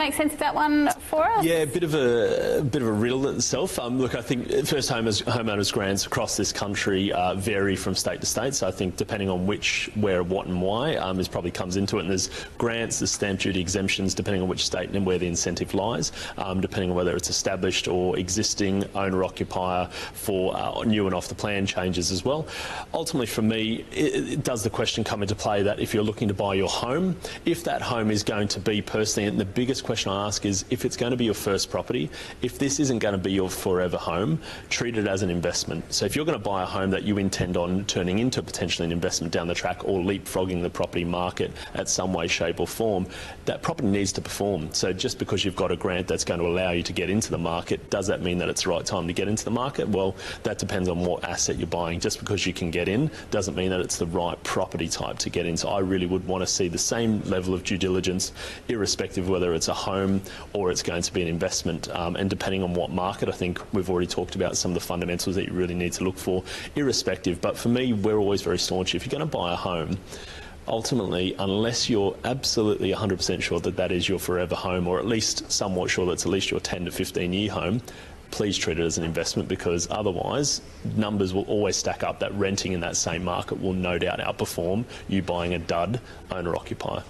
make sense of that one for us? Yeah, a bit of a riddle itself. Look, I think first homeowners grants across this country vary from state to state. So I think depending on which, where, what, and why, is probably comes into it. And there's grants, there's stamp duty exemptions, depending on which state and where the incentive lies, depending on whether it's established or existing, owner-occupier, for new and off-the-plan changes as well. Ultimately, for me, does the question come into play that if you're looking to buy your home, if that home is going to be personally, and the biggest question I ask is if it's going to be your first property, if this isn't going to be your forever home, treat it as an investment. So if you're going to buy a home that you intend on turning into potentially an investment down the track or leapfrogging the property market at some way, shape or form, that property needs to perform. So just because you've got a grant that's going to allow you to get into the market, does that mean that it's the right time to get into the market? Well, that depends on what asset you're buying. Just because you can get in doesn't mean that it's the right property type to get in. So I really would want to see the same level of due diligence, irrespective of whether it's a home or it's going to be an investment. And depending on what market, I think we've already talked about some of the fundamentals that you really need to look for, irrespective. But for me, we're always very staunch. If you're going to buy a home, ultimately, unless you're absolutely 100% sure that that is your forever home, or at least somewhat sure that's at least your 10 to 15 year home, please treat it as an investment, because otherwise numbers will always stack up that renting in that same market will no doubt outperform you buying a dud owner-occupier.